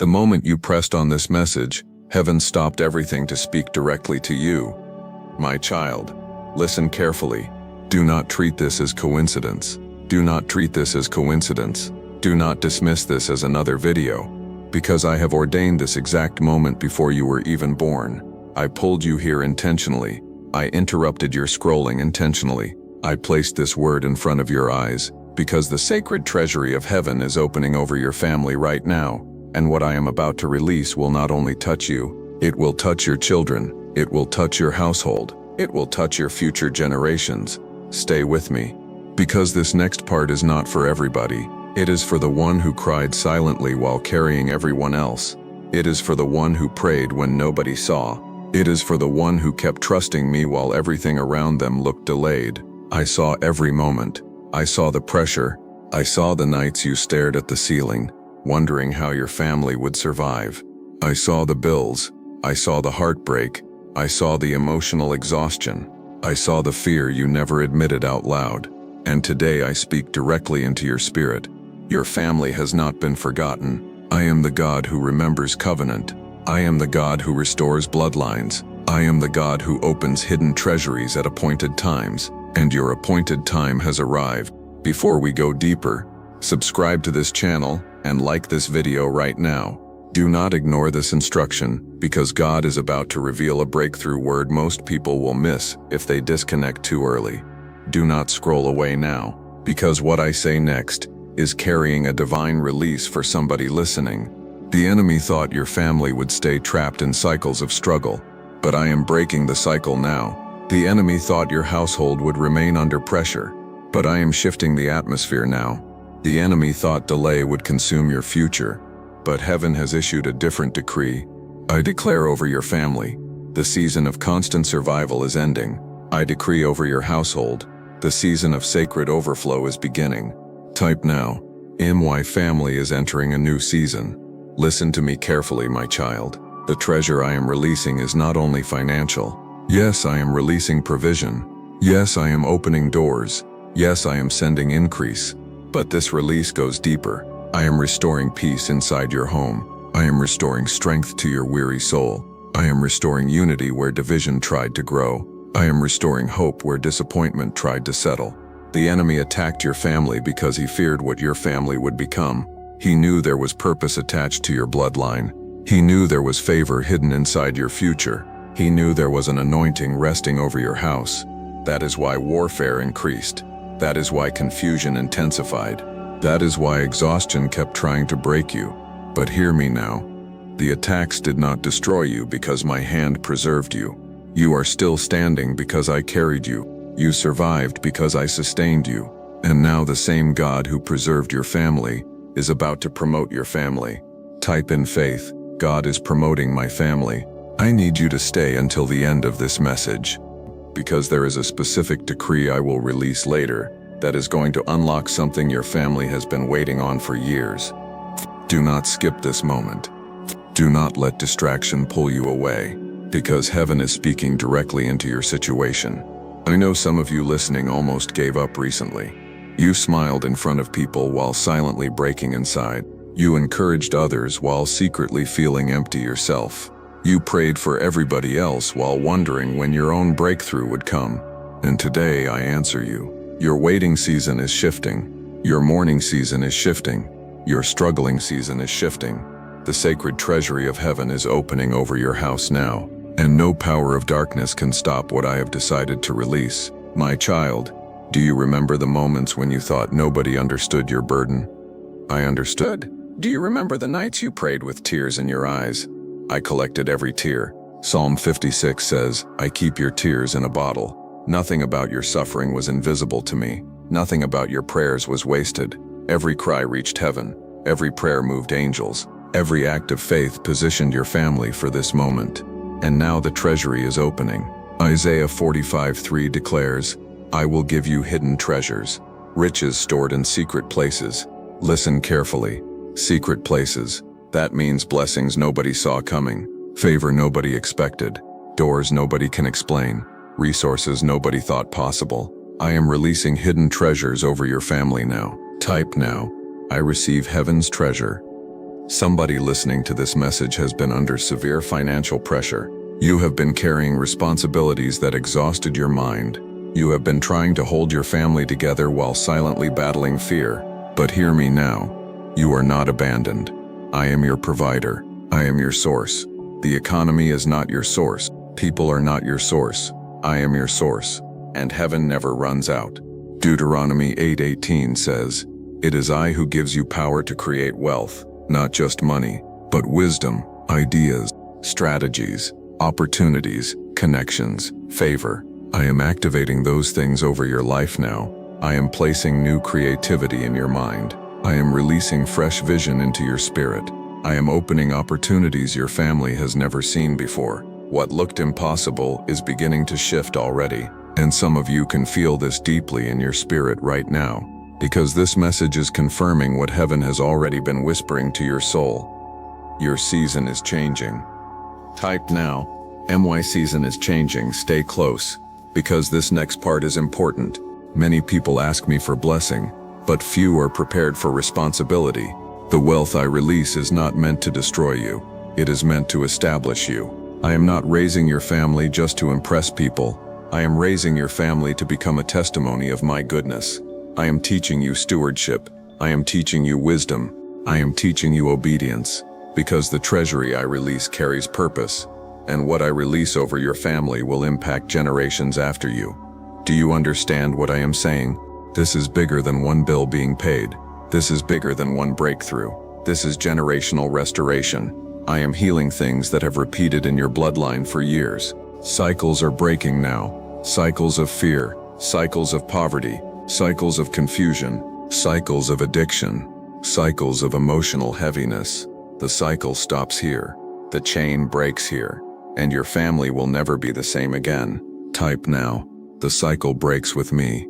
The moment you pressed on this message, heaven stopped everything to speak directly to you. My child, listen carefully. Do not treat this as coincidence. Do not treat this as coincidence. Do not dismiss this as another video. Because I have ordained this exact moment before you were even born. I pulled you here intentionally. I interrupted your scrolling intentionally. I placed this word in front of your eyes, because the Sacred Treasury of Heaven is opening over your family right now, and what I am about to release will not only touch you, it will touch your children, it will touch your household, it will touch your future generations. Stay with me. Because this next part is not for everybody. It is for the one who cried silently while carrying everyone else. It is for the one who prayed when nobody saw. It is for the one who kept trusting me while everything around them looked delayed. I saw every moment. I saw the pressure. I saw the nights you stared at the ceiling, wondering how your family would survive. I saw the bills. I saw the heartbreak. I saw the emotional exhaustion. I saw the fear you never admitted out loud. And today I speak directly into your spirit. Your family has not been forgotten. I am the God who remembers covenant. I am the God who restores bloodlines. I am the God who opens hidden treasuries at appointed times. And your appointed time has arrived. Before we go deeper, subscribe to this channel and like this video right now. Do not ignore this instruction, because God is about to reveal a breakthrough word most people will miss if they disconnect too early. Do not scroll away now, because what I say next is carrying a divine release for somebody listening. The enemy thought your family would stay trapped in cycles of struggle, but I am breaking the cycle now. The enemy thought your household would remain under pressure, but I am shifting the atmosphere now. The enemy thought delay would consume your future, but heaven has issued a different decree. I declare over your family, the season of constant survival is ending. I decree over your household, the season of sacred overflow is beginning. Type now, my family is entering a new season. Listen to me carefully, my child. The treasure I am releasing is not only financial. Yes, I am releasing provision. Yes, I am opening doors. Yes, I am sending increase. But this release goes deeper. I am restoring peace inside your home. I am restoring strength to your weary soul. I am restoring unity where division tried to grow. I am restoring hope where disappointment tried to settle. The enemy attacked your family because he feared what your family would become. He knew there was purpose attached to your bloodline. He knew there was favor hidden inside your future. He knew there was an anointing resting over your house. That is why warfare increased. That is why confusion intensified. That is why exhaustion kept trying to break you. But hear me now. The attacks did not destroy you because my hand preserved you. You are still standing because I carried you. You survived because I sustained you. And now the same God who preserved your family is about to promote your family. Type in faith, God is promoting my family. I need you to stay until the end of this message, because there is a specific decree I will release later that is going to unlock something your family has been waiting on for years. Do not skip this moment. Do not let distraction pull you away, because heaven is speaking directly into your situation. I know some of you listening almost gave up recently. You smiled in front of people while silently breaking inside. You encouraged others while secretly feeling empty yourself. You prayed for everybody else while wondering when your own breakthrough would come. And today I answer you. Your waiting season is shifting. Your mourning season is shifting. Your struggling season is shifting. The Sacred Treasury of Heaven is opening over your house now, and no power of darkness can stop what I have decided to release. My child, do you remember the moments when you thought nobody understood your burden? I understood. Do you remember the nights you prayed with tears in your eyes? I collected every tear. Psalm 56 says, I keep your tears in a bottle. Nothing about your suffering was invisible to me. Nothing about your prayers was wasted. Every cry reached heaven. Every prayer moved angels. Every act of faith positioned your family for this moment. And now the treasury is opening. Isaiah 45:3 declares, I will give you hidden treasures, riches stored in secret places. Listen carefully. Secret places. That means blessings nobody saw coming, favor nobody expected, doors nobody can explain, resources nobody thought possible. I am releasing hidden treasures over your family now. Type now, I receive heaven's treasure. Somebody listening to this message has been under severe financial pressure. You have been carrying responsibilities that exhausted your mind. You have been trying to hold your family together while silently battling fear. But hear me now. You are not abandoned. I am your provider. I am your source. The economy is not your source. People are not your source. I am your source. And heaven never runs out. Deuteronomy 8:18 says, "It is I who gives you power to create wealth, not just money, but wisdom, ideas, strategies, opportunities, connections, favor. I am activating those things over your life now. I am placing new creativity in your mind. I am releasing fresh vision into your spirit. I am opening opportunities your family has never seen before. What looked impossible is beginning to shift already. And some of you can feel this deeply in your spirit right now, because this message is confirming what heaven has already been whispering to your soul. Your season is changing. Type now, "My season is changing, stay close," because this next part is important. Many people ask me for blessing, but few are prepared for responsibility. The wealth I release is not meant to destroy you. It is meant to establish you. I am not raising your family just to impress people. I am raising your family to become a testimony of my goodness. I am teaching you stewardship. I am teaching you wisdom. I am teaching you obedience, because the treasury I release carries purpose, and what I release over your family will impact generations after you. Do you understand what I am saying? This is bigger than one bill being paid. This is bigger than one breakthrough. This is generational restoration. I am healing things that have repeated in your bloodline for years. Cycles are breaking now. Cycles of fear, cycles of poverty, cycles of confusion, cycles of addiction, cycles of emotional heaviness. The cycle stops here. The chain breaks here. And your family will never be the same again. Type now, "The cycle breaks with me."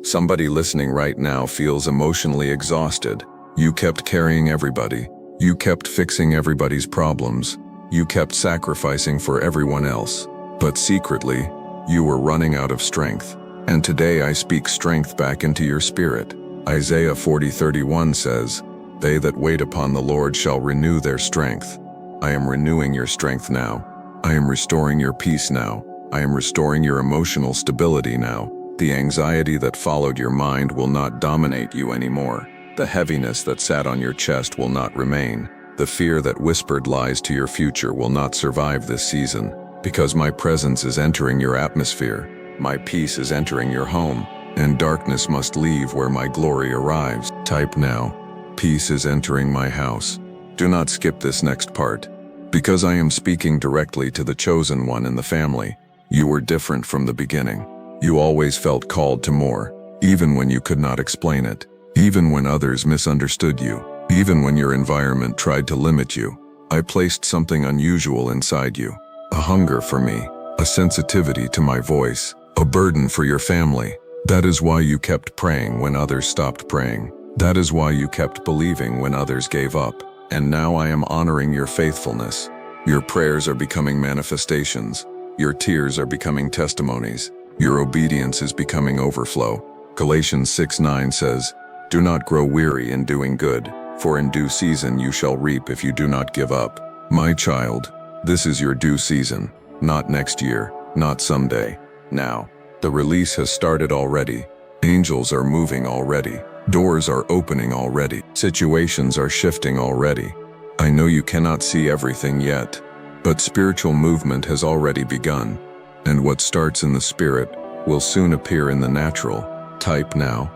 Somebody listening right now feels emotionally exhausted. You kept carrying everybody. You kept fixing everybody's problems. You kept sacrificing for everyone else. But secretly, you were running out of strength. And today I speak strength back into your spirit. Isaiah 40:31 says, "They that wait upon the Lord shall renew their strength." I am renewing your strength now. I am restoring your peace now. I am restoring your emotional stability now. The anxiety that followed your mind will not dominate you anymore. The heaviness that sat on your chest will not remain. The fear that whispered lies to your future will not survive this season. Because my presence is entering your atmosphere, my peace is entering your home, and darkness must leave where my glory arrives. Type now, "Peace is entering my house." Do not skip this next part. Because I am speaking directly to the chosen one in the family. You were different from the beginning. You always felt called to more, even when you could not explain it, even when others misunderstood you, even when your environment tried to limit you. I placed something unusual inside you. A hunger for me, a sensitivity to my voice, a burden for your family. That is why you kept praying when others stopped praying. That is why you kept believing when others gave up. And now I am honoring your faithfulness. Your prayers are becoming manifestations. Your tears are becoming testimonies. Your obedience is becoming overflow. Galatians 6:9 says, "Do not grow weary in doing good, for in due season you shall reap if you do not give up." My child, this is your due season, not next year, not someday. Now, the release has started already. Angels are moving already. Doors are opening already. Situations are shifting already. I know you cannot see everything yet, but spiritual movement has already begun. And what starts in the spirit will soon appear in the natural. Type now,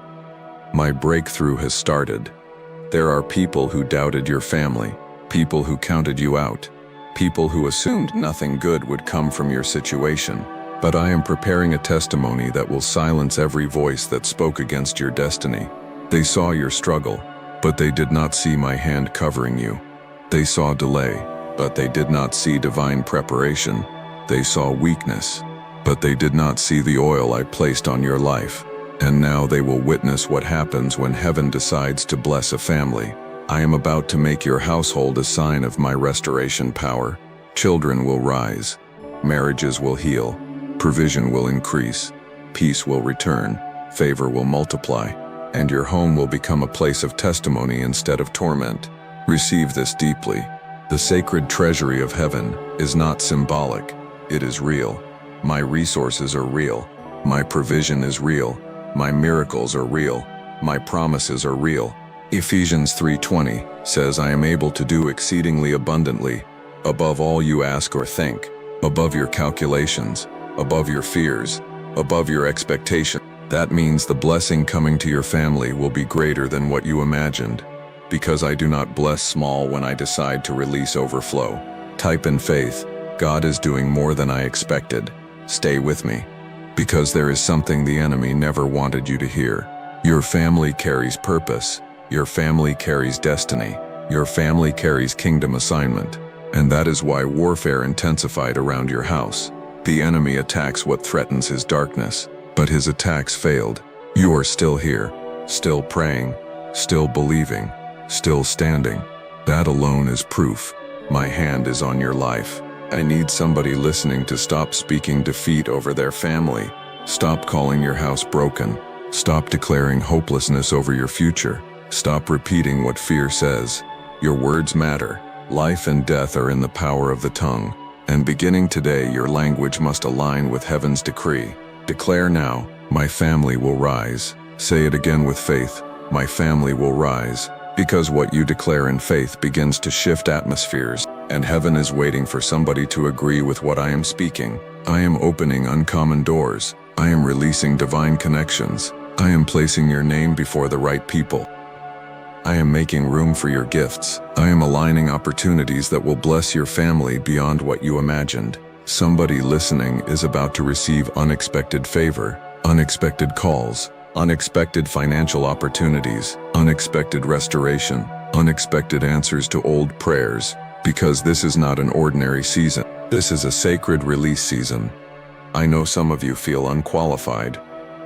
"My breakthrough has started." There are people who doubted your family, people who counted you out, people who assumed nothing good would come from your situation. But I am preparing a testimony that will silence every voice that spoke against your destiny. They saw your struggle, but they did not see my hand covering you. They saw delay, but they did not see divine preparation. They saw weakness, but they did not see the oil I placed on your life. And now they will witness what happens when heaven decides to bless a family. I am about to make your household a sign of my restoration power. Children will rise. Marriages will heal. Provision will increase. Peace will return. Favor will multiply. And your home will become a place of testimony instead of torment. Receive this deeply. The sacred treasury of heaven is not symbolic, it is real. My resources are real. My provision is real. My miracles are real. My promises are real. Ephesians 3:20 says, I am able to do exceedingly abundantly, above all you ask or think, above your calculations, above your fears, above your expectation. That means the blessing coming to your family will be greater than what you imagined. Because I do not bless small when I decide to release overflow. Type in faith, God is doing more than I expected. Stay with me. Because there is something the enemy never wanted you to hear. Your family carries purpose. Your family carries destiny. Your family carries kingdom assignment. And that is why warfare intensified around your house. The enemy attacks what threatens his darkness, but his attacks failed. You are still here, still praying, still believing, still standing. That alone is proof. My hand is on your life. I need somebody listening to stop speaking defeat over their family. Stop calling your house broken. Stop declaring hopelessness over your future. Stop repeating what fear says. Your words matter. Life and death are in the power of the tongue. And beginning today, your language must align with heaven's decree. Declare now, my family will rise. Say it again with faith, my family will rise. Because what you declare in faith begins to shift atmospheres, and heaven is waiting for somebody to agree with what I am speaking. I am opening uncommon doors. I am releasing divine connections. I am placing your name before the right people. I am making room for your gifts. I am aligning opportunities that will bless your family beyond what you imagined. Somebody listening is about to receive unexpected favor, unexpected calls, unexpected financial opportunities, unexpected restoration, unexpected answers to old prayers, because this is not an ordinary season. This is a sacred release season. I know some of you feel unqualified.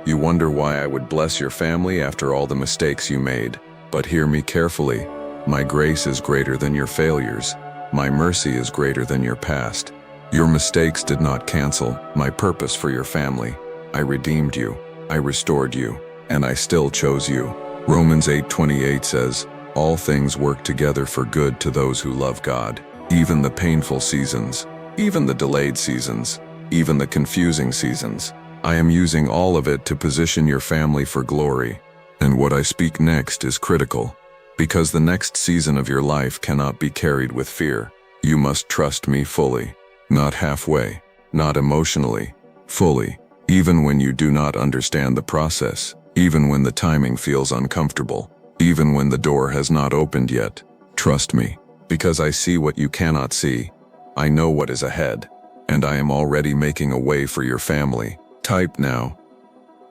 You wonder why I would bless your family after all the mistakes you made. But hear me carefully. My grace is greater than your failures. My mercy is greater than your past. Your mistakes did not cancel my purpose for your family. I redeemed you. I restored you. And I still chose you. Romans 8:28 says, all things work together for good to those who love God. Even the painful seasons, even the delayed seasons, even the confusing seasons. I am using all of it to position your family for glory. And what I speak next is critical, because the next season of your life cannot be carried with fear. You must trust me fully, not halfway, not emotionally, fully, even when you do not understand the process, even when the timing feels uncomfortable, even when the door has not opened yet. Trust me, because I see what you cannot see. I know what is ahead, and I am already making a way for your family. Type now.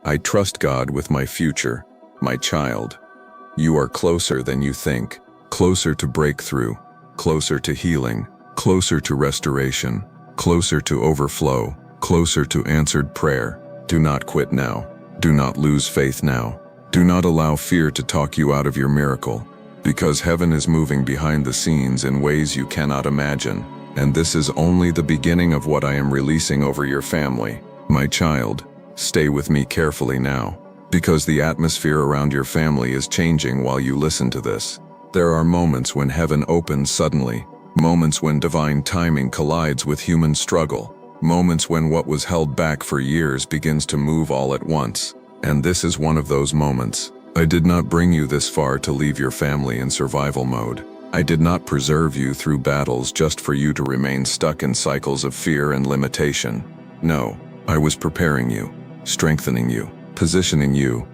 I trust God with my future. My child, you are closer than you think, closer to breakthrough, closer to healing, closer to restoration, closer to overflow, closer to answered prayer. Do not quit now. Do not lose faith now. Do not allow fear to talk you out of your miracle, because heaven is moving behind the scenes in ways you cannot imagine. And this is only the beginning of what I am releasing over your family. My child, stay with me carefully now. Because the atmosphere around your family is changing while you listen to this. There are moments when heaven opens suddenly, moments when divine timing collides with human struggle, moments when what was held back for years begins to move all at once. And this is one of those moments. I did not bring you this far to leave your family in survival mode. I did not preserve you through battles just for you to remain stuck in cycles of fear and limitation. No, I was preparing you, strengthening you, positioning you.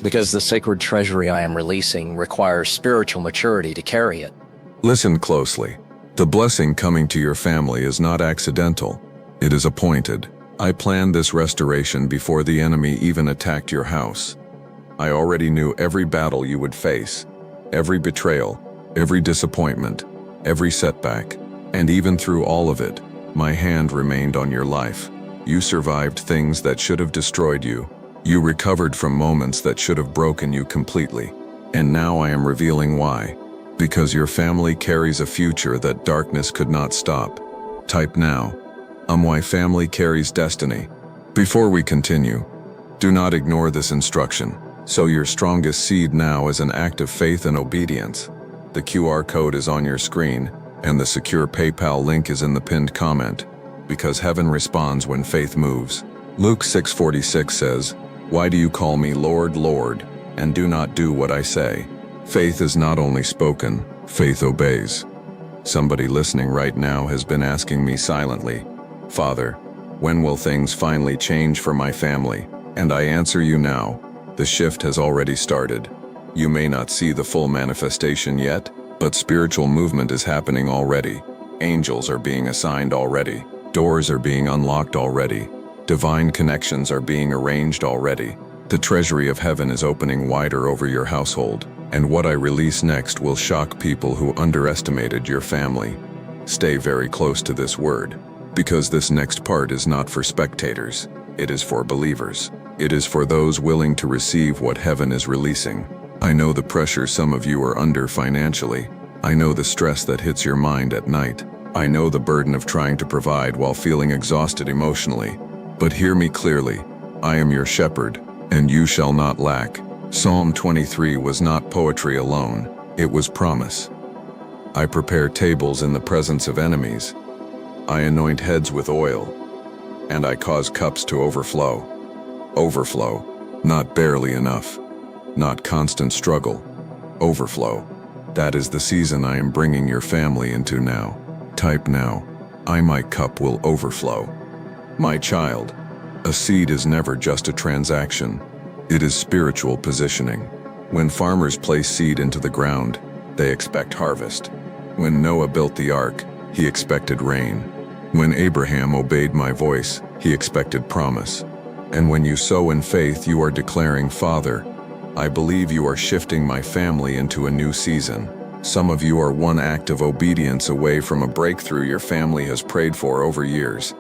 Because the sacred treasury I am releasing requires spiritual maturity to carry it. Listen closely. The blessing coming to your family is not accidental. It is appointed. I planned this restoration before the enemy even attacked your house. I already knew every battle you would face, every betrayal, every disappointment, every setback. And even through all of it, my hand remained on your life. You survived things that should have destroyed you. You recovered from moments that should have broken you completely. And now I am revealing why. Because your family carries a future that darkness could not stop. Type now. My family carries destiny. Before we continue, do not ignore this instruction. Sow your strongest seed now as an act of faith and obedience. The QR code is on your screen, and the secure PayPal link is in the pinned comment, because heaven responds when faith moves. Luke 6:46 says, "Why do you call me Lord, Lord, and do not do what I say?" Faith is not only spoken, faith obeys. Somebody listening right now has been asking me silently, "Father, when will things finally change for my family?" And I answer you now, the shift has already started. You may not see the full manifestation yet, but spiritual movement is happening already. Angels are being assigned already. Doors are being unlocked already. Divine connections are being arranged already. The treasury of heaven is opening wider over your household, and what I release next will shock people who underestimated your family. Stay very close to this word, because this next part is not for spectators. It is for believers. It is for those willing to receive what heaven is releasing. I know the pressure some of you are under financially. I know the stress that hits your mind at night. I know the burden of trying to provide while feeling exhausted emotionally. But hear me clearly. I am your shepherd, and you shall not lack. Psalm 23 was not poetry alone, it was promise. I prepare tables in the presence of enemies. I anoint heads with oil, and I cause cups to overflow. Overflow, not barely enough, not constant struggle. Overflow. That is the season I am bringing your family into now. Type now, my cup will overflow. My child, a seed is never just a transaction. It is spiritual positioning. When farmers place seed into the ground, they expect harvest. When Noah built the ark, he expected rain. When Abraham obeyed my voice, he expected promise. And when you sow in faith, you are declaring, "Father, I believe you are shifting my family into a new season." Some of you are one act of obedience away from a breakthrough your family has prayed for over years.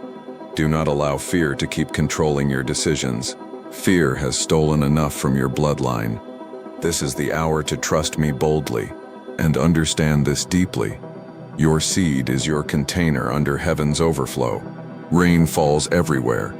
Do not allow fear to keep controlling your decisions. Fear has stolen enough from your bloodline. This is the hour to trust me boldly, and understand this deeply. Your seed is your container under heaven's overflow. Rain falls everywhere,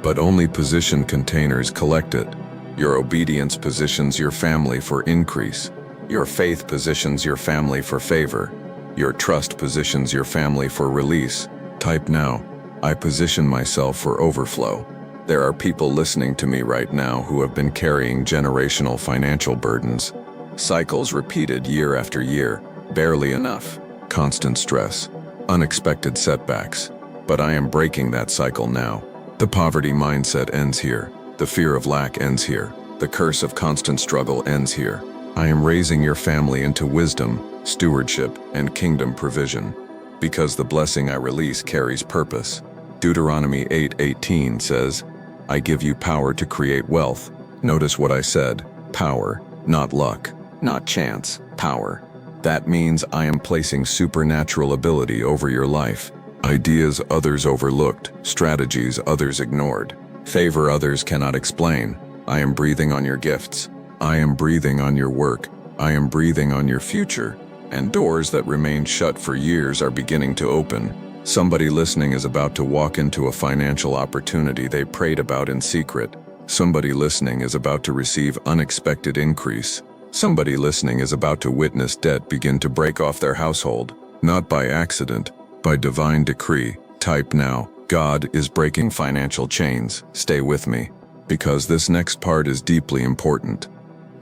but only positioned containers collect it. Your obedience positions your family for increase. Your faith positions your family for favor. Your trust positions your family for release. Type now, I position myself for overflow. There are people listening to me right now who have been carrying generational financial burdens. Cycles repeated year after year, barely enough, constant stress, unexpected setbacks. But I am breaking that cycle now. The poverty mindset ends here. The fear of lack ends here. The curse of constant struggle ends here. I am raising your family into wisdom, stewardship, and kingdom provision, because the blessing I release carries purpose. Deuteronomy 8:18 says, I give you power to create wealth. Notice what I said, power, not luck, not chance, power. That means I am placing supernatural ability over your life. Ideas others overlooked, strategies others ignored, favor others cannot explain. I am breathing on your gifts. I am breathing on your work. I am breathing on your future. And doors that remained shut for years are beginning to open. Somebody listening is about to walk into a financial opportunity they prayed about in secret. Somebody listening is about to receive unexpected increase. Somebody listening is about to witness debt begin to break off their household, not by accident, by divine decree. Type now, God is breaking financial chains. Stay with me, because this next part is deeply important.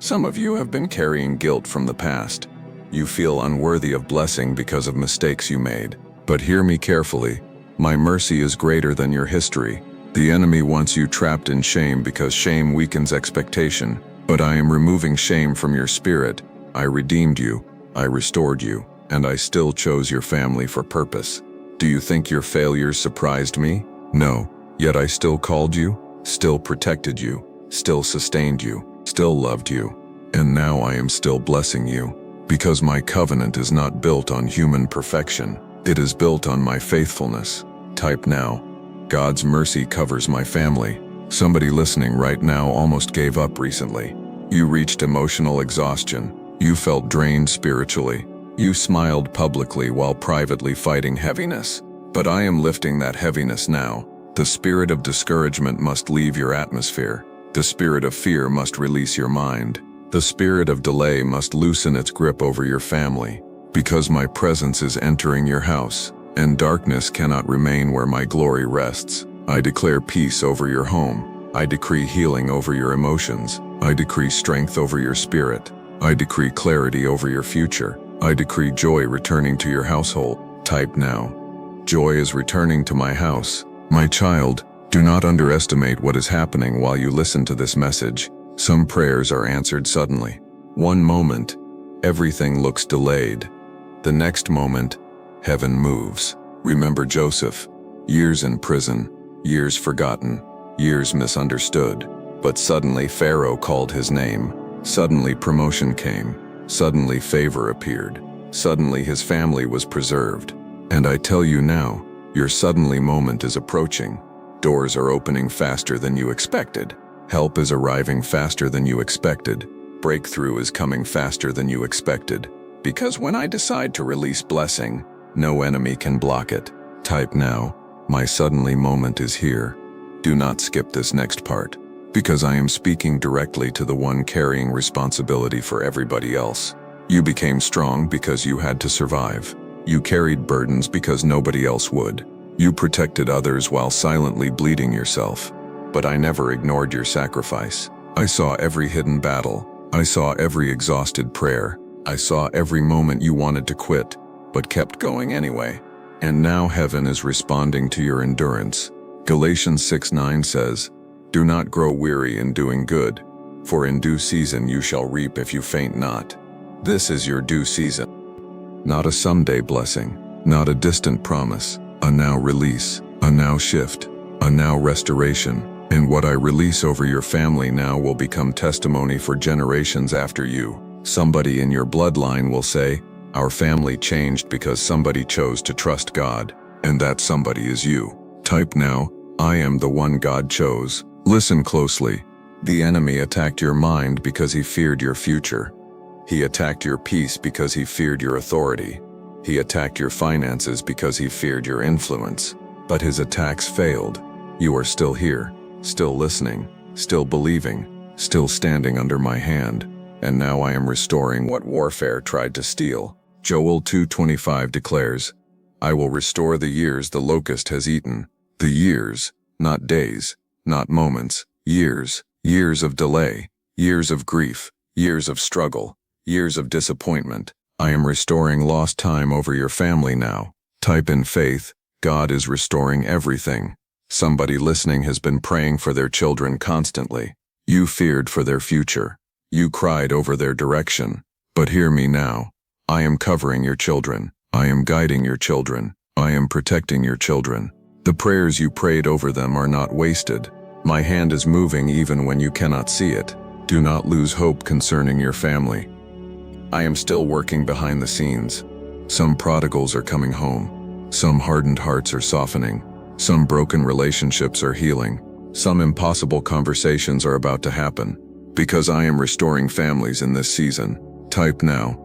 Some of you have been carrying guilt from the past. You feel unworthy of blessing because of mistakes you made. But hear me carefully. My mercy is greater than your history. The enemy wants you trapped in shame because shame weakens expectation. But I am removing shame from your spirit. I redeemed you, I restored you, and I still chose your family for purpose. Do you think your failures surprised me? No. Yet I still called you, still protected you, still sustained you, still loved you. And now I am still blessing you. Because my covenant is not built on human perfection. It is built on my faithfulness. Type now, God's mercy covers my family. Somebody listening right now almost gave up recently. You reached emotional exhaustion. You felt drained spiritually. You smiled publicly while privately fighting heaviness. But I am lifting that heaviness now. The spirit of discouragement must leave your atmosphere. The spirit of fear must release your mind. The spirit of delay must loosen its grip over your family, because my presence is entering your house, and darkness cannot remain where my glory rests. I declare peace over your home. I decree healing over your emotions. I decree strength over your spirit. I decree clarity over your future. I decree joy returning to your household. Type now. Joy is returning to my house. My child, do not underestimate what is happening while you listen to this message. Some prayers are answered suddenly. One moment, everything looks delayed. The next moment, heaven moves. Remember Joseph, years in prison, years forgotten, years misunderstood. But suddenly Pharaoh called his name. Suddenly promotion came. Suddenly favor appeared. Suddenly his family was preserved. And I tell you now, your suddenly moment is approaching. Doors are opening faster than you expected. Help is arriving faster than you expected. Breakthrough is coming faster than you expected. Because when I decide to release blessing, no enemy can block it. Type now, my suddenly moment is here. Do not skip this next part, because I am speaking directly to the one carrying responsibility for everybody else. You became strong because you had to survive. You carried burdens because nobody else would. You protected others while silently bleeding yourself. But I never ignored your sacrifice. I saw every hidden battle. I saw every exhausted prayer. I saw every moment you wanted to quit, but kept going anyway. And now heaven is responding to your endurance. Galatians 6:9 says, "Do not grow weary in doing good, for in due season you shall reap if you faint not." This is your due season. Not a someday blessing, not a distant promise, a now release, a now shift, a now restoration. And what I release over your family now will become testimony for generations after you. Somebody in your bloodline will say, "Our family changed because somebody chose to trust God," and that somebody is you. Type now, I am the one God chose. Listen closely. The enemy attacked your mind because he feared your future. He attacked your peace because he feared your authority. He attacked your finances because he feared your influence. But his attacks failed. You are still here, still listening, still believing, still standing under my hand. And now I am restoring what warfare tried to steal. Joel 2:25 declares, "I will restore the years the locust has eaten." The years, not days, not moments, years, years of delay, years of grief, years of struggle, years of disappointment. I am restoring lost time over your family now. Type in faith, God is restoring everything. Somebody listening has been praying for their children constantly. You feared for their future. You cried over their direction. But hear me now. I am covering your children. I am guiding your children. I am protecting your children. The prayers you prayed over them are not wasted. My hand is moving even when you cannot see it. Do not lose hope concerning your family. I am still working behind the scenes. Some prodigals are coming home. Some hardened hearts are softening. Some broken relationships are healing. Some impossible conversations are about to happen. Because I am restoring families in this season. Type now.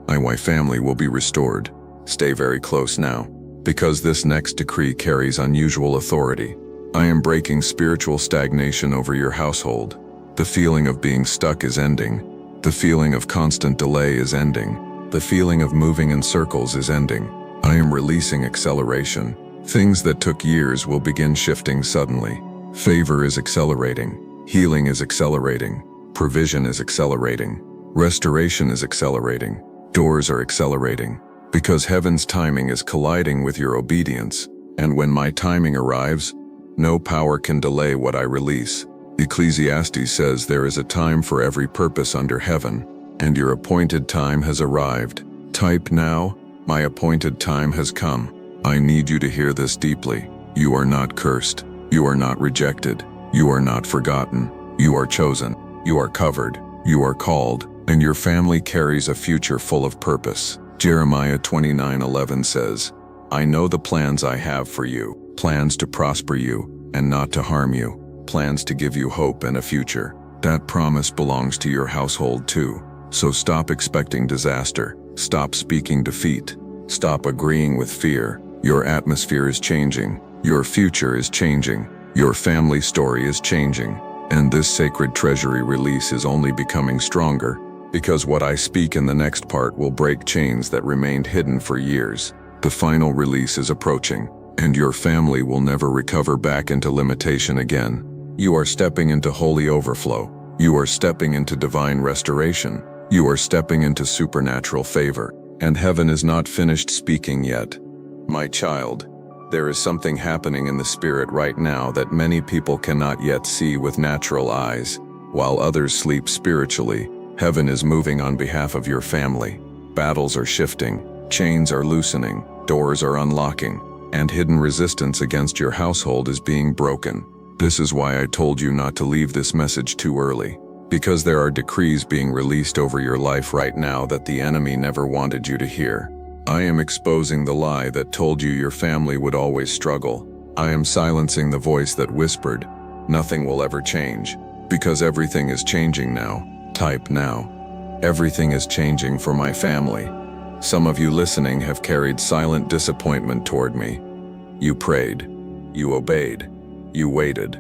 My family will be restored. Stay very close now, because this next decree carries unusual authority. I am breaking spiritual stagnation over your household. The feeling of being stuck is ending. The feeling of constant delay is ending. The feeling of moving in circles is ending. I am releasing acceleration. Things that took years will begin shifting suddenly. Favor is accelerating. Healing is accelerating. Provision is accelerating. Restoration is accelerating. Doors are accelerating. Because heaven's timing is colliding with your obedience. And when my timing arrives, no power can delay what I release. Ecclesiastes says there is a time for every purpose under heaven, and your appointed time has arrived. Type now, my appointed time has come. I need you to hear this deeply. You are not cursed. You are not rejected. You are not forgotten. You are chosen. You are covered. You are called, and your family carries a future full of purpose. Jeremiah 29:11 says, "I know the plans I have for you, plans to prosper you and not to harm you, plans to give you hope and a future." That promise belongs to your household too. So stop expecting disaster. Stop speaking defeat. Stop agreeing with fear. Your atmosphere is changing. Your future is changing. Your family story is changing. And this sacred treasury release is only becoming stronger, because what I speak in the next part will break chains that remained hidden for years. The final release is approaching, and your family will never recover back into limitation again. You are stepping into holy overflow. You are stepping into divine restoration. You are stepping into supernatural favor. And heaven is not finished speaking yet. My child, there is something happening in the spirit right now that many people cannot yet see with natural eyes. While others sleep spiritually, heaven is moving on behalf of your family. Battles are shifting, chains are loosening, doors are unlocking, and hidden resistance against your household is being broken. This is why I told you not to leave this message too early. Because there are decrees being released over your life right now that the enemy never wanted you to hear. I am exposing the lie that told you your family would always struggle. I am silencing the voice that whispered, nothing will ever change. Because everything is changing now. Type now. Everything is changing for my family. Some of you listening have carried silent disappointment toward me. You prayed. You obeyed. You waited.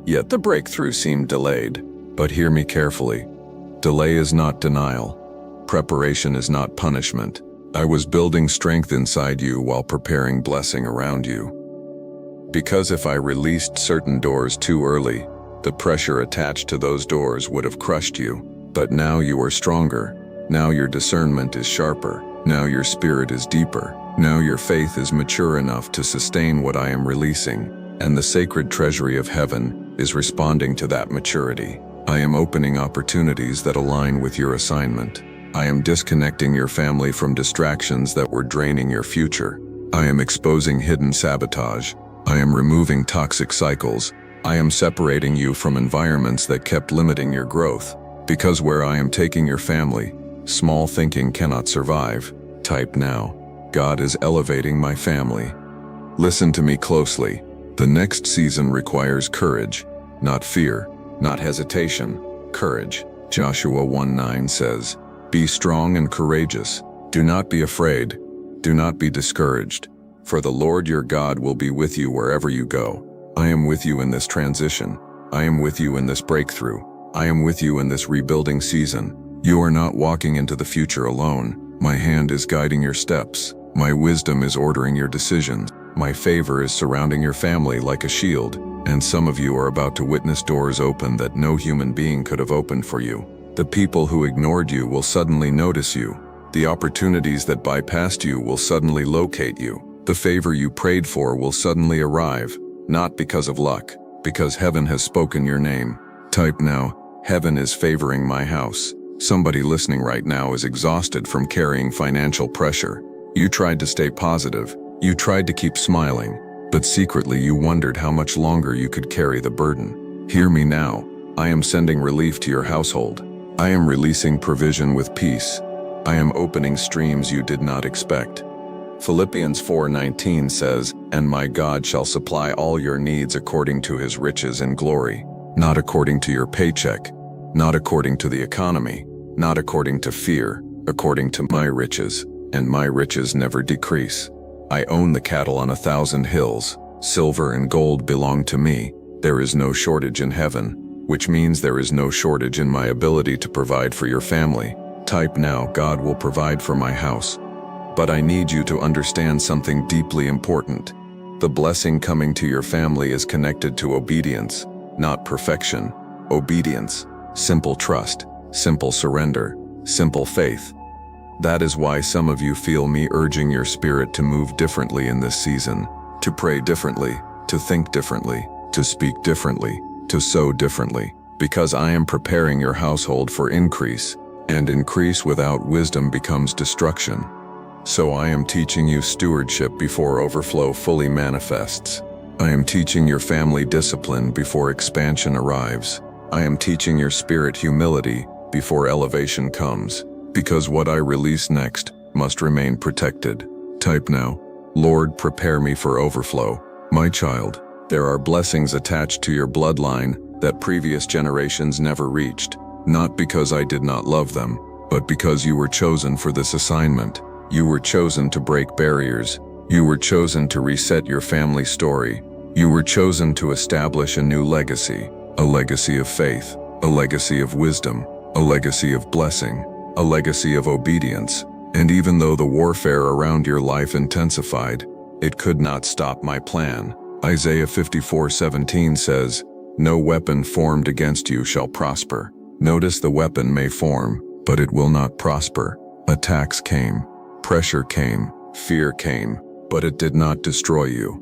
Yet the breakthrough seemed delayed. But hear me carefully. Delay is not denial. Preparation is not punishment. I was building strength inside you while preparing blessing around you. Because if I released certain doors too early, the pressure attached to those doors would have crushed you. But now you are stronger. Now your discernment is sharper. Now your spirit is deeper. Now your faith is mature enough to sustain what I am releasing. And the sacred treasury of heaven is responding to that maturity. I am opening opportunities that align with your assignment. I am disconnecting your family from distractions that were draining your future. I am exposing hidden sabotage. I am removing toxic cycles. I am separating you from environments that kept limiting your growth. Because where I am taking your family, small thinking cannot survive. Type now. God is elevating my family. Listen to me closely. The next season requires courage, not fear, not hesitation, courage. Joshua 1:9 says, "Be strong and courageous. Do not be afraid. Do not be discouraged. For the Lord your God will be with you wherever you go." I am with you in this transition. I am with you in this breakthrough. I am with you in this rebuilding season. You are not walking into the future alone. My hand is guiding your steps. My wisdom is ordering your decisions. My favor is surrounding your family like a shield. And some of you are about to witness doors open that no human being could have opened for you. The people who ignored you will suddenly notice you. The opportunities that bypassed you will suddenly locate you. The favor you prayed for will suddenly arrive, not because of luck, because heaven has spoken your name. Type now, heaven is favoring my house. Somebody listening right now is exhausted from carrying financial pressure. You tried to stay positive. You tried to keep smiling. But secretly you wondered how much longer you could carry the burden. Hear me now. I am sending relief to your household. I am releasing provision with peace. I am opening streams you did not expect. Philippians 4:19 says, "And my God shall supply all your needs according to his riches in glory." Not according to your paycheck, not according to the economy, not according to fear, according to my riches, and my riches never decrease. I own the cattle on 1,000 hills. Silver and gold belong to me. There is no shortage in heaven, which means there is no shortage in my ability to provide for your family. Type now, God will provide for my house. But I need you to understand something deeply important. The blessing coming to your family is connected to obedience, not perfection. Obedience, simple trust, simple surrender, simple faith. That is why some of you feel me urging your spirit to move differently in this season, to pray differently, to think differently, to speak differently, to sow differently, because I am preparing your household for increase, and increase without wisdom becomes destruction. So I am teaching you stewardship before overflow fully manifests. I am teaching your family discipline before expansion arrives. I am teaching your spirit humility before elevation comes. Because what I release next must remain protected. Type now, Lord, prepare me for overflow. My child, there are blessings attached to your bloodline that previous generations never reached, not because I did not love them, but because you were chosen for this assignment. You were chosen to break barriers. You were chosen to reset your family story. You were chosen to establish a new legacy, a legacy of faith, a legacy of wisdom, a legacy of blessing, a legacy of obedience. And even though the warfare around your life intensified, it could not stop my plan. Isaiah 54:17 says, "No weapon formed against you shall prosper." Notice the weapon may form, but it will not prosper. Attacks came, pressure came, fear came, but it did not destroy you.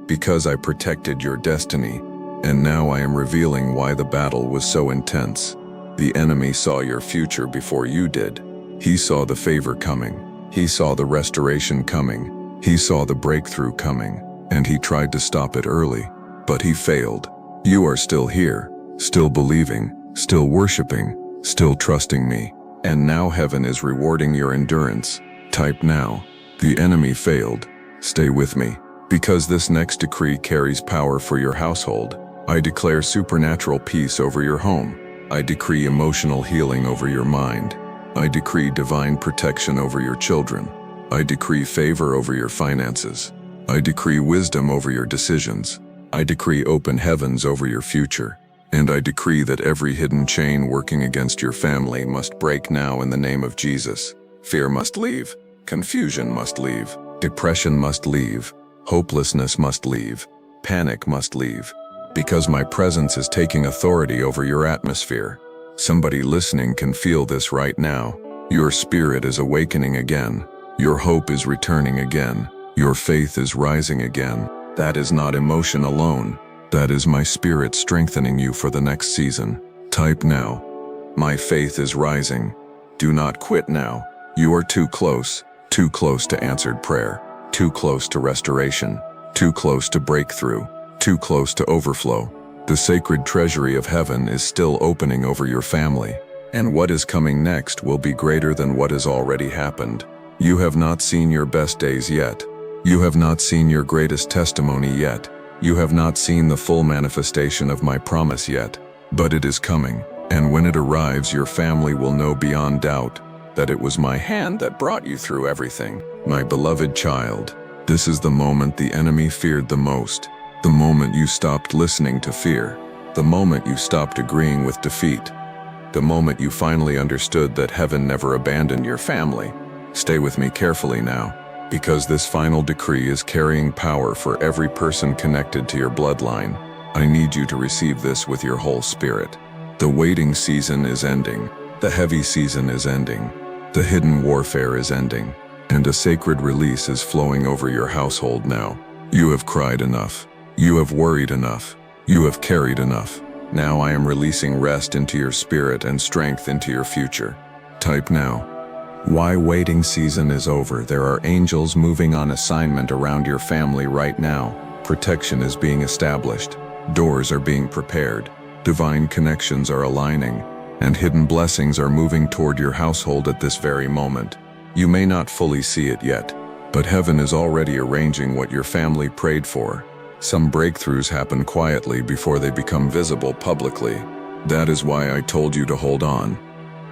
Because I protected your destiny, and now I am revealing why the battle was so intense. The enemy saw your future before you did. He saw the favor coming. He saw the restoration coming. He saw the breakthrough coming, and he tried to stop it early, but he failed. You are still here, still believing, still worshiping, still trusting me. And now heaven is rewarding your endurance. Type now, "The enemy failed. Stay with me." Because this next decree carries power for your household. I declare supernatural peace over your home. I decree emotional healing over your mind. I decree divine protection over your children. I decree favor over your finances. I decree wisdom over your decisions. I decree open heavens over your future. And I decree that every hidden chain working against your family must break now in the name of Jesus. Fear must leave. Confusion must leave. Depression must leave. Hopelessness must leave. Panic must leave. Because my presence is taking authority over your atmosphere. Somebody listening can feel this right now. Your spirit is awakening again. Your hope is returning again. Your faith is rising again. That is not emotion alone. That is my spirit strengthening you for the next season. Type now, "My faith is rising." Do not quit now. You are too close to answered prayer, too close to restoration, too close to breakthrough, too close to overflow. The sacred treasury of heaven is still opening over your family, and what is coming next will be greater than what has already happened. You have not seen your best days yet. You have not seen your greatest testimony yet. You have not seen the full manifestation of my promise yet, but it is coming, and when it arrives, your family will know beyond doubt that it was my hand that brought you through everything. My beloved child, this is the moment the enemy feared the most. The moment you stopped listening to fear. The moment you stopped agreeing with defeat. The moment you finally understood that heaven never abandoned your family. Stay with me carefully now, because this final decree is carrying power for every person connected to your bloodline. I need you to receive this with your whole spirit. The waiting season is ending. The heavy season is ending. The hidden warfare is ending. And a sacred release is flowing over your household now. You have cried enough. You have worried enough. You have carried enough. Now I am releasing rest into your spirit and strength into your future. Type now. Why waiting season is over. There are angels moving on assignment around your family right now. Protection is being established. Doors are being prepared. Divine connections are aligning. And hidden blessings are moving toward your household at this very moment. You may not fully see it yet, but heaven is already arranging what your family prayed for. Some breakthroughs happen quietly before they become visible publicly. That is why I told you to hold on.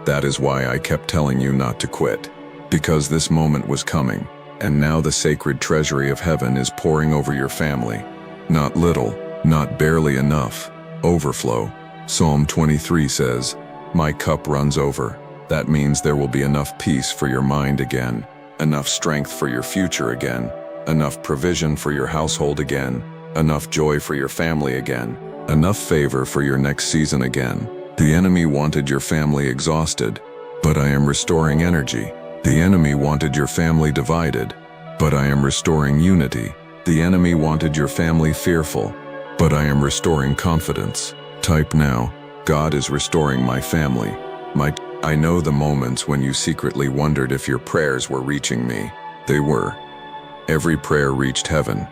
That is why I kept telling you not to quit. Because this moment was coming, and now the sacred treasury of heaven is pouring over your family. Not little, not barely enough. Overflow. Psalm 23 says, "My cup runs over." That means there will be enough peace for your mind again, enough strength for your future again, enough provision for your household again, enough joy for your family again, enough favor for your next season again. The enemy wanted your family exhausted, but I am restoring energy. The enemy wanted your family divided, but I am restoring unity. The enemy wanted your family fearful, but I am restoring confidence. Type now, God is restoring my family. I know the moments when you secretly wondered if your prayers were reaching me. They were. Every prayer reached heaven.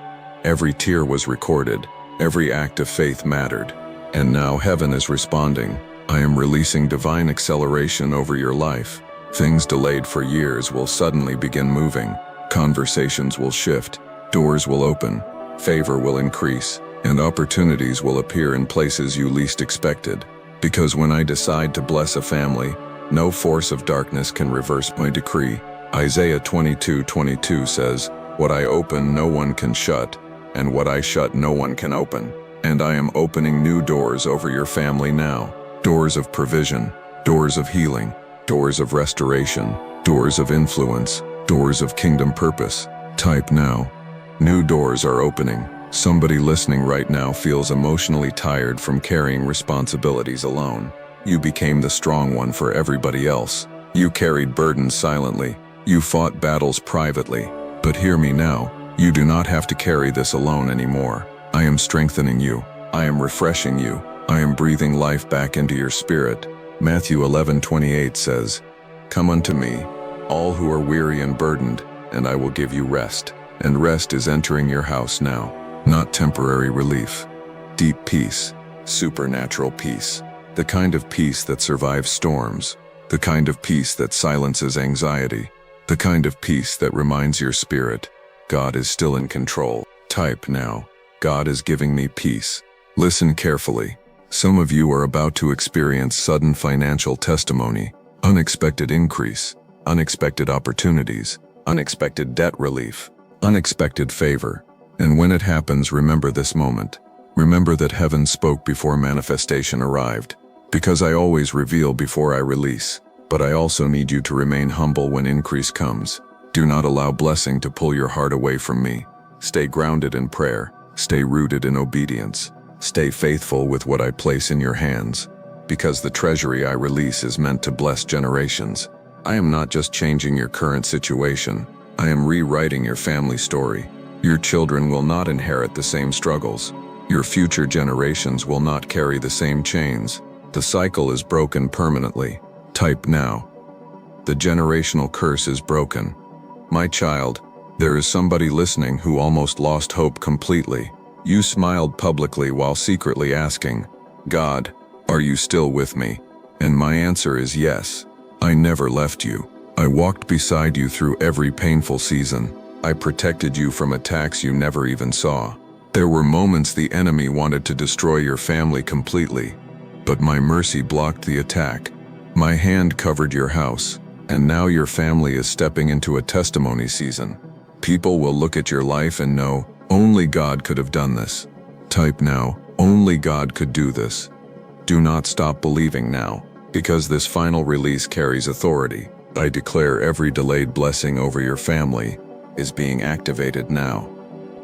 Every tear was recorded. Every act of faith mattered. And now heaven is responding. I am releasing divine acceleration over your life. Things delayed for years will suddenly begin moving. Conversations will shift. Doors will open. Favor will increase. And opportunities will appear in places you least expected. Because when I decide to bless a family, no force of darkness can reverse my decree. Isaiah 22:22 says, "What I open no one can shut, and what I shut no one can open." And I am opening new doors over your family now. Doors of provision, doors of healing, doors of restoration, doors of influence, doors of kingdom purpose. Type now. New doors are opening. Somebody listening right now feels emotionally tired from carrying responsibilities alone. You became the strong one for everybody else. You carried burdens silently. You fought battles privately. But hear me now. You do not have to carry this alone anymore. I am strengthening you. I am refreshing you. I am breathing life back into your spirit. Matthew 11:28 says, "Come unto me, all who are weary and burdened, and I will give you rest." And rest is entering your house now. Not temporary relief. Deep peace. Supernatural peace. The kind of peace that survives storms. The kind of peace that silences anxiety. The kind of peace that reminds your spirit, God is still in control. Type now. God is giving me peace. Listen carefully. Some of you are about to experience sudden financial testimony, unexpected increase, unexpected opportunities, unexpected debt relief, unexpected favor. And when it happens, remember this moment. Remember that heaven spoke before manifestation arrived. Because I always reveal before I release. But I also need you to remain humble when increase comes. Do not allow blessing to pull your heart away from me. Stay grounded in prayer. Stay rooted in obedience. Stay faithful with what I place in your hands. Because the treasury I release is meant to bless generations. I am not just changing your current situation. I am rewriting your family story. Your children will not inherit the same struggles. Your future generations will not carry the same chains. The cycle is broken permanently. Type now. The generational curse is broken. My child, there is somebody listening who almost lost hope completely. You smiled publicly while secretly asking, God, are you still with me? And my answer is yes. I never left you. I walked beside you through every painful season. I protected you from attacks you never even saw. There were moments the enemy wanted to destroy your family completely, but my mercy blocked the attack. My hand covered your house, and now your family is stepping into a testimony season. People will look at your life and know, only God could have done this. Type now, only God could do this. Do not stop believing now, because this final release carries authority. I declare every delayed blessing over your family is being activated now.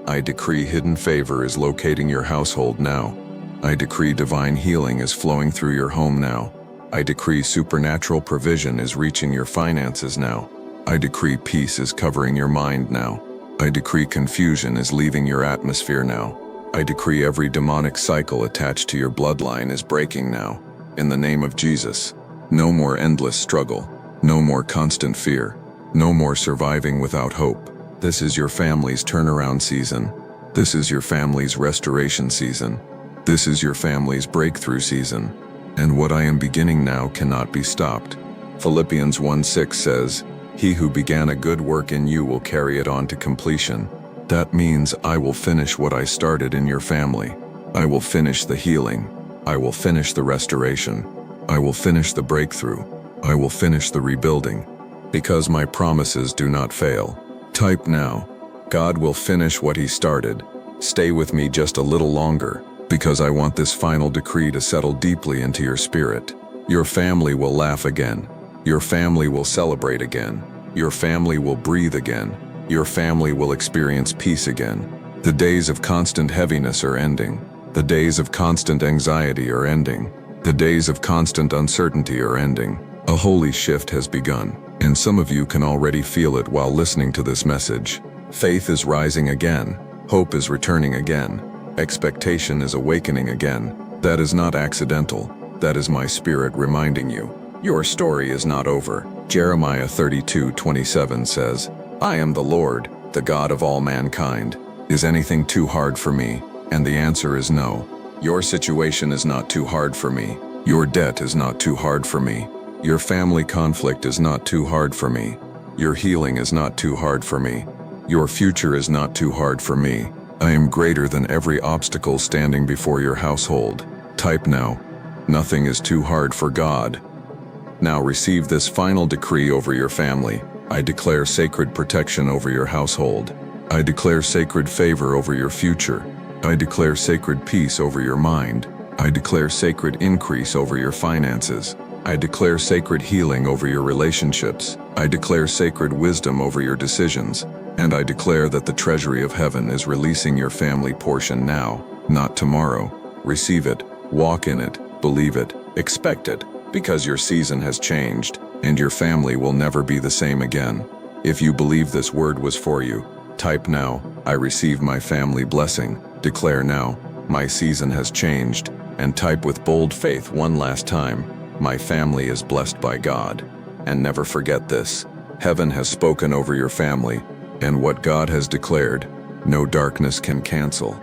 I decree hidden favor is locating your household now. I decree divine healing is flowing through your home now. I decree supernatural provision is reaching your finances now. I decree peace is covering your mind now. I decree confusion is leaving your atmosphere now. I decree every demonic cycle attached to your bloodline is breaking now. In the name of Jesus, no more endless struggle, no more constant fear, no more surviving without hope. This is your family's turnaround season. This is your family's restoration season. This is your family's breakthrough season. And what I am beginning now cannot be stopped. Philippians 1:6 says, He who began a good work in you will carry it on to completion. That means I will finish what I started in your family. I will finish the healing. I will finish the restoration. I will finish the breakthrough. I will finish the rebuilding. Because my promises do not fail. Type now. God will finish what He started. Stay with me just a little longer, because I want this final decree to settle deeply into your spirit. Your family will laugh again. Your family will celebrate again. Your family will breathe again. Your family will experience peace again. The days of constant heaviness are ending. The days of constant anxiety are ending. The days of constant uncertainty are ending. A holy shift has begun, and some of you can already feel it while listening to this message. Faith is rising again. Hope is returning again. Expectation is awakening again. That is not accidental. That is my spirit reminding you. Your story is not over. Jeremiah 32:27 says, I am the Lord, the God of all mankind. Is anything too hard for me? And the answer is no. Your situation is not too hard for me. Your debt is not too hard for me. Your family conflict is not too hard for me. Your healing is not too hard for me. Your future is not too hard for me. I am greater than every obstacle standing before your household. Type now. Nothing is too hard for God. Now receive this final decree over your family. I declare sacred protection over your household. I declare sacred favor over your future. I declare sacred peace over your mind. I declare sacred increase over your finances. I declare sacred healing over your relationships. I declare sacred wisdom over your decisions. And I declare that the treasury of heaven is releasing your family portion now, not tomorrow. Receive it, walk in it, believe it, expect it, because your season has changed, and your family will never be the same again. If you believe this word was for you, type now, I receive my family blessing. Declare now, my season has changed, and type with bold faith one last time, my family is blessed by God. And never forget this, heaven has spoken over your family, and what God has declared, no darkness can cancel.